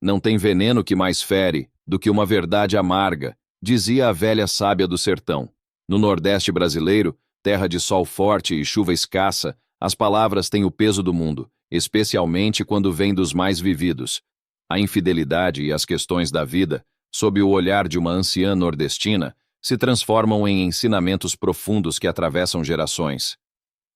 Não tem veneno que mais fere do que uma verdade amarga, dizia a velha sábia do sertão. No Nordeste brasileiro, terra de sol forte e chuva escassa, as palavras têm o peso do mundo, especialmente quando vêm dos mais vividos. A infidelidade e as questões da vida, sob o olhar de uma anciã nordestina, se transformam em ensinamentos profundos que atravessam gerações.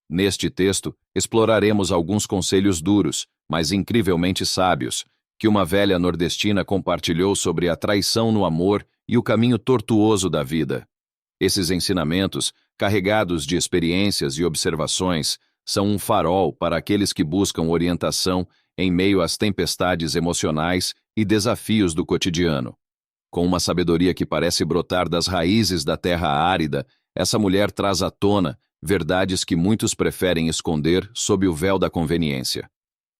Neste texto, exploraremos alguns conselhos duros, mas incrivelmente sábios, que uma velha nordestina compartilhou sobre a traição no amor e o caminho tortuoso da vida. Esses ensinamentos, carregados de experiências e observações, são um farol para aqueles que buscam orientação em meio às tempestades emocionais e desafios do cotidiano. Com uma sabedoria que parece brotar das raízes da terra árida, essa mulher traz à tona verdades que muitos preferem esconder sob o véu da conveniência.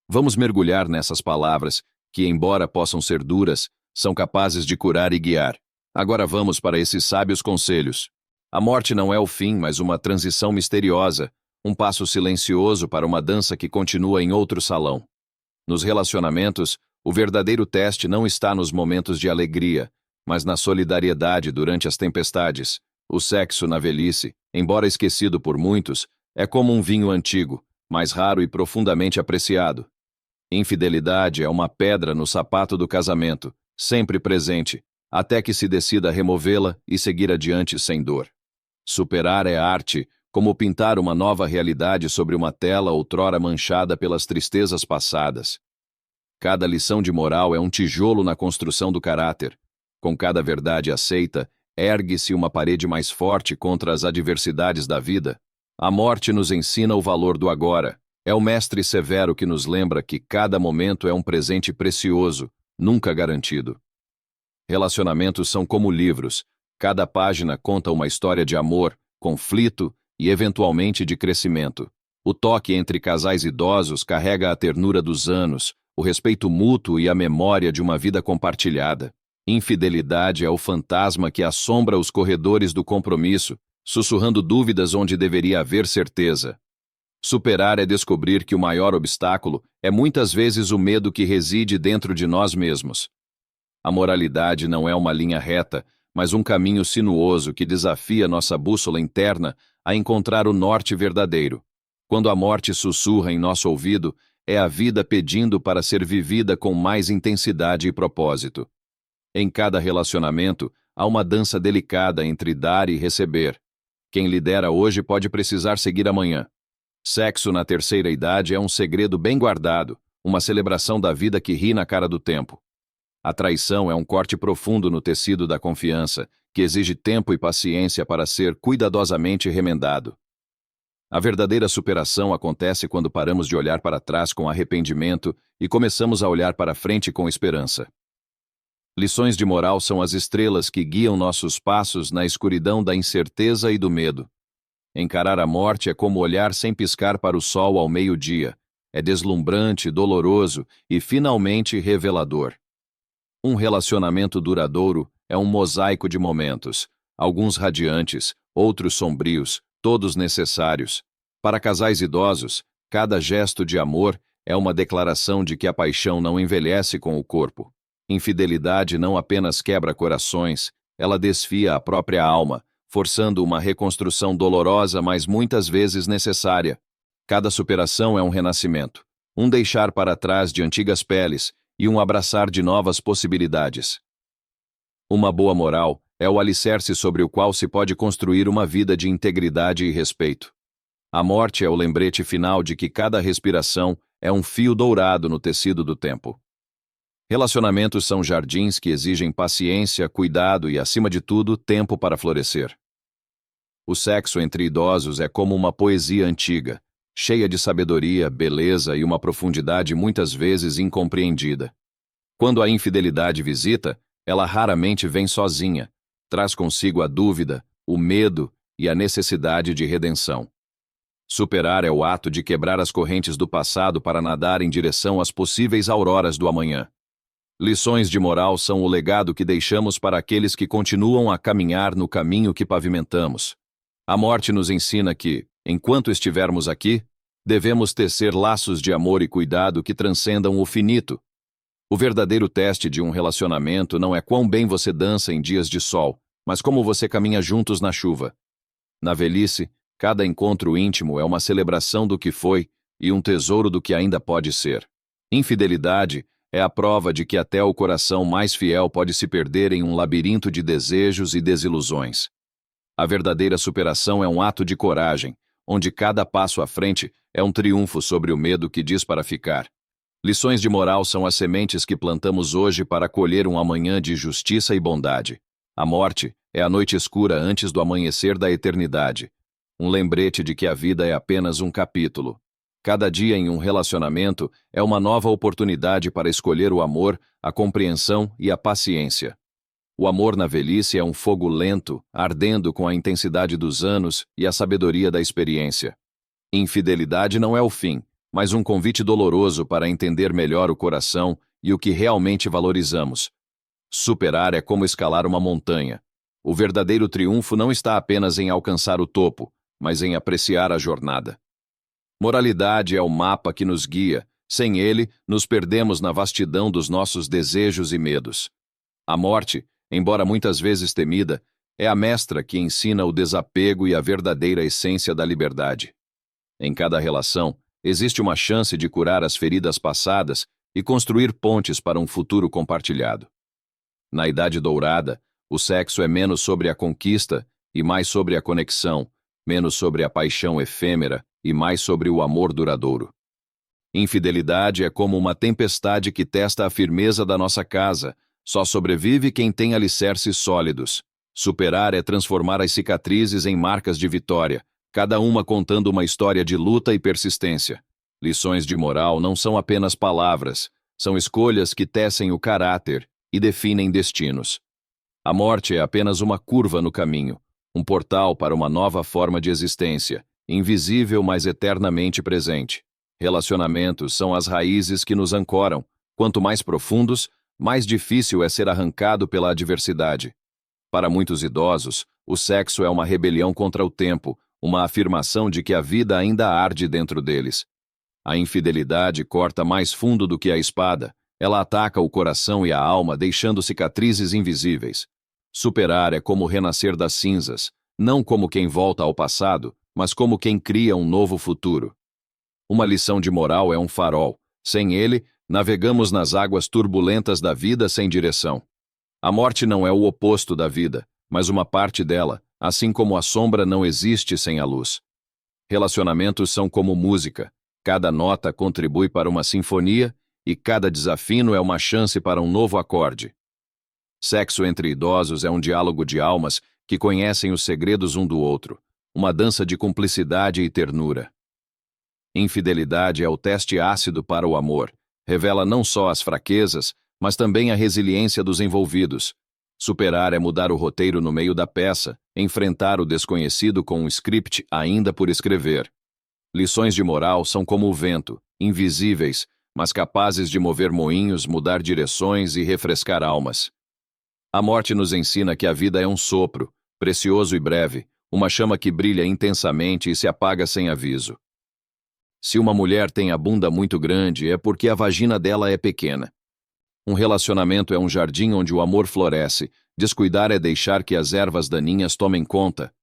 Vamos mergulhar nessas palavras que, embora possam ser duras, são capazes de curar e guiar. Agora vamos para esses sábios conselhos. A morte não é o fim, mas uma transição misteriosa, um passo silencioso para uma dança que continua em outro salão. Nos relacionamentos, o verdadeiro teste não está nos momentos de alegria, mas na solidariedade durante as tempestades. O sexo na velhice, embora esquecido por muitos, é como um vinho antigo, mais raro e profundamente apreciado. Infidelidade é uma pedra no sapato do casamento, sempre presente, até que se decida removê-la e seguir adiante sem dor. Superar é arte, como pintar uma nova realidade sobre uma tela outrora manchada pelas tristezas passadas. Cada lição de moral é um tijolo na construção do caráter. Com cada verdade aceita, ergue-se uma parede mais forte contra as adversidades da vida. A morte nos ensina o valor do agora. É o mestre severo que nos lembra que cada momento é um presente precioso, nunca garantido. Relacionamentos são como livros. Cada página conta uma história de amor, conflito e, eventualmente, de crescimento. O toque entre casais idosos carrega a ternura dos anos, o respeito mútuo e a memória de uma vida compartilhada. Infidelidade é o fantasma que assombra os corredores do compromisso, sussurrando dúvidas onde deveria haver certeza. Superar é descobrir que o maior obstáculo é muitas vezes o medo que reside dentro de nós mesmos. A moralidade não é uma linha reta, mas um caminho sinuoso que desafia nossa bússola interna a encontrar o norte verdadeiro. Quando a morte sussurra em nosso ouvido, é a vida pedindo para ser vivida com mais intensidade e propósito. Em cada relacionamento, há uma dança delicada entre dar e receber. Quem lidera hoje pode precisar seguir amanhã. Sexo na terceira idade é um segredo bem guardado, uma celebração da vida que ri na cara do tempo. A traição é um corte profundo no tecido da confiança, que exige tempo e paciência para ser cuidadosamente remendado. A verdadeira superação acontece quando paramos de olhar para trás com arrependimento e começamos a olhar para frente com esperança. Lições de moral são as estrelas que guiam nossos passos na escuridão da incerteza e do medo. Encarar a morte é como olhar sem piscar para o sol ao meio-dia. É deslumbrante, doloroso e finalmente revelador. Um relacionamento duradouro é um mosaico de momentos, alguns radiantes, outros sombrios, todos necessários. Para casais idosos, cada gesto de amor é uma declaração de que a paixão não envelhece com o corpo. Infidelidade não apenas quebra corações, ela desfia a própria alma, forçando uma reconstrução dolorosa, mas muitas vezes necessária. Cada superação é um renascimento, um deixar para trás de antigas peles e um abraçar de novas possibilidades. Uma boa moral é o alicerce sobre o qual se pode construir uma vida de integridade e respeito. A morte é o lembrete final de que cada respiração é um fio dourado no tecido do tempo. Relacionamentos são jardins que exigem paciência, cuidado e, acima de tudo, tempo para florescer. O sexo entre idosos é como uma poesia antiga, cheia de sabedoria, beleza e uma profundidade muitas vezes incompreendida. Quando a infidelidade visita, ela raramente vem sozinha, traz consigo a dúvida, o medo e a necessidade de redenção. Superar é o ato de quebrar as correntes do passado para nadar em direção às possíveis auroras do amanhã. Lições de moral são o legado que deixamos para aqueles que continuam a caminhar no caminho que pavimentamos. A morte nos ensina que, enquanto estivermos aqui, devemos tecer laços de amor e cuidado que transcendam o finito. O verdadeiro teste de um relacionamento não é quão bem você dança em dias de sol, mas como você caminha juntos na chuva. Na velhice, cada encontro íntimo é uma celebração do que foi e um tesouro do que ainda pode ser. Infidelidade é a prova de que até o coração mais fiel pode se perder em um labirinto de desejos e desilusões. A verdadeira superação é um ato de coragem, onde cada passo à frente é um triunfo sobre o medo que diz para ficar. Lições de moral são as sementes que plantamos hoje para colher um amanhã de justiça e bondade. A morte é a noite escura antes do amanhecer da eternidade. Um lembrete de que a vida é apenas um capítulo. Cada dia em um relacionamento é uma nova oportunidade para escolher o amor, a compreensão e a paciência. O amor na velhice é um fogo lento, ardendo com a intensidade dos anos e a sabedoria da experiência. Infidelidade não é o fim, mas um convite doloroso para entender melhor o coração e o que realmente valorizamos. Superar é como escalar uma montanha. O verdadeiro triunfo não está apenas em alcançar o topo, mas em apreciar a jornada. Moralidade é o mapa que nos guia. Sem ele, nos perdemos na vastidão dos nossos desejos e medos. A morte, embora muitas vezes temida, é a mestra que ensina o desapego e a verdadeira essência da liberdade. Em cada relação, existe uma chance de curar as feridas passadas e construir pontes para um futuro compartilhado. Na Idade Dourada, o sexo é menos sobre a conquista e mais sobre a conexão, menos sobre a paixão efêmera e mais sobre o amor duradouro. Infidelidade é como uma tempestade que testa a firmeza da nossa casa. Só sobrevive quem tem alicerces sólidos. Superar é transformar as cicatrizes em marcas de vitória, cada uma contando uma história de luta e persistência. Lições de moral não são apenas palavras, são escolhas que tecem o caráter e definem destinos. A morte é apenas uma curva no caminho, um portal para uma nova forma de existência, invisível mas eternamente presente. Relacionamentos são as raízes que nos ancoram. Quanto mais profundos, mais difícil é ser arrancado pela adversidade. Para muitos idosos, o sexo é uma rebelião contra o tempo, uma afirmação de que a vida ainda arde dentro deles. A infidelidade corta mais fundo do que a espada. Ela ataca o coração e a alma, deixando cicatrizes invisíveis. Superar é como renascer das cinzas, não como quem volta ao passado, mas como quem cria um novo futuro. Uma lição de moral é um farol. Sem ele, navegamos nas águas turbulentas da vida sem direção. A morte não é o oposto da vida, mas uma parte dela, assim como a sombra não existe sem a luz. Relacionamentos são como música. Cada nota contribui para uma sinfonia e cada desafino é uma chance para um novo acorde. Sexo entre idosos é um diálogo de almas que conhecem os segredos um do outro, uma dança de cumplicidade e ternura. Infidelidade é o teste ácido para o amor. Revela não só as fraquezas, mas também a resiliência dos envolvidos. Superar é mudar o roteiro no meio da peça, enfrentar o desconhecido com um script ainda por escrever. Lições de moral são como o vento, invisíveis, mas capazes de mover moinhos, mudar direções e refrescar almas. A morte nos ensina que a vida é um sopro, precioso e breve, uma chama que brilha intensamente e se apaga sem aviso. Se uma mulher tem a bunda muito grande, é porque a vagina dela é pequena. Um relacionamento é um jardim onde o amor floresce. Descuidar é deixar que as ervas daninhas tomem conta.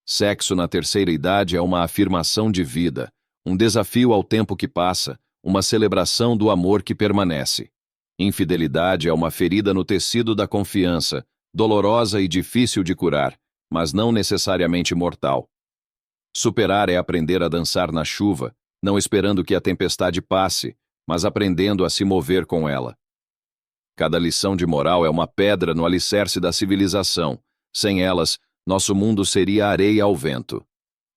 Sexo na terceira idade é uma afirmação de vida, um desafio ao tempo que passa, uma celebração do amor que permanece. Infidelidade é uma ferida no tecido da confiança, dolorosa e difícil de curar, mas não necessariamente mortal. Superar é aprender a dançar na chuva, não esperando que a tempestade passe, mas aprendendo a se mover com ela. Cada lição de moral é uma pedra no alicerce da civilização. Sem elas, nosso mundo seria areia ao vento.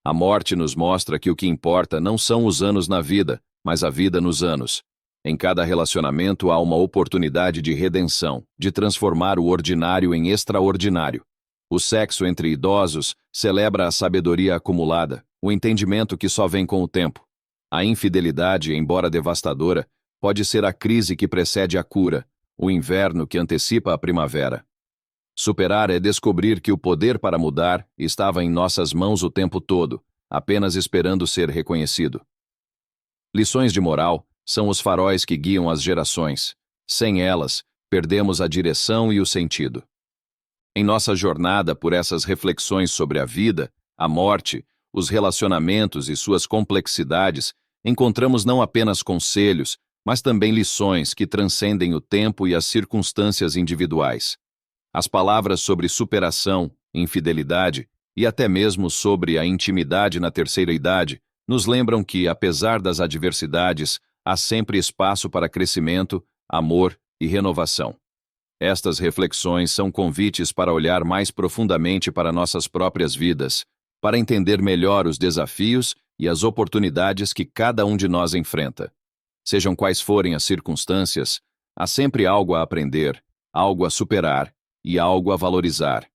A morte nos mostra que o que importa não são os anos na vida, mas a vida nos anos. Em cada relacionamento há uma oportunidade de redenção, de transformar o ordinário em extraordinário. O sexo entre idosos celebra a sabedoria acumulada, o entendimento que só vem com o tempo. A infidelidade, embora devastadora, pode ser a crise que precede a cura, o inverno que antecipa a primavera. Superar é descobrir que o poder para mudar estava em nossas mãos o tempo todo, apenas esperando ser reconhecido. Lições de moral são os faróis que guiam as gerações. Sem elas, perdemos a direção e o sentido. Em nossa jornada por essas reflexões sobre a vida, a morte, os relacionamentos e suas complexidades, encontramos não apenas conselhos, mas também lições que transcendem o tempo e as circunstâncias individuais. As palavras sobre superação, infidelidade e até mesmo sobre a intimidade na terceira idade nos lembram que, apesar das adversidades, há sempre espaço para crescimento, amor e renovação. Estas reflexões são convites para olhar mais profundamente para nossas próprias vidas, para entender melhor os desafios e as oportunidades que cada um de nós enfrenta. Sejam quais forem as circunstâncias, há sempre algo a aprender, algo a superar e algo a valorizar.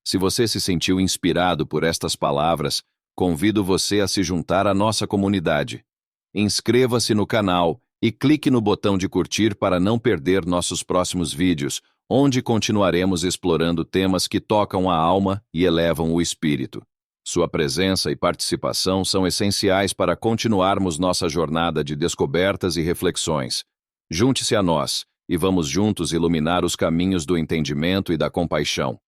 Se você se sentiu inspirado por estas palavras, convido você a se juntar à nossa comunidade. Inscreva-se no canal e clique no botão de curtir para não perder nossos próximos vídeos, onde continuaremos explorando temas que tocam a alma e elevam o espírito. Sua presença e participação são essenciais para continuarmos nossa jornada de descobertas e reflexões. Junte-se a nós e vamos juntos iluminar os caminhos do entendimento e da compaixão.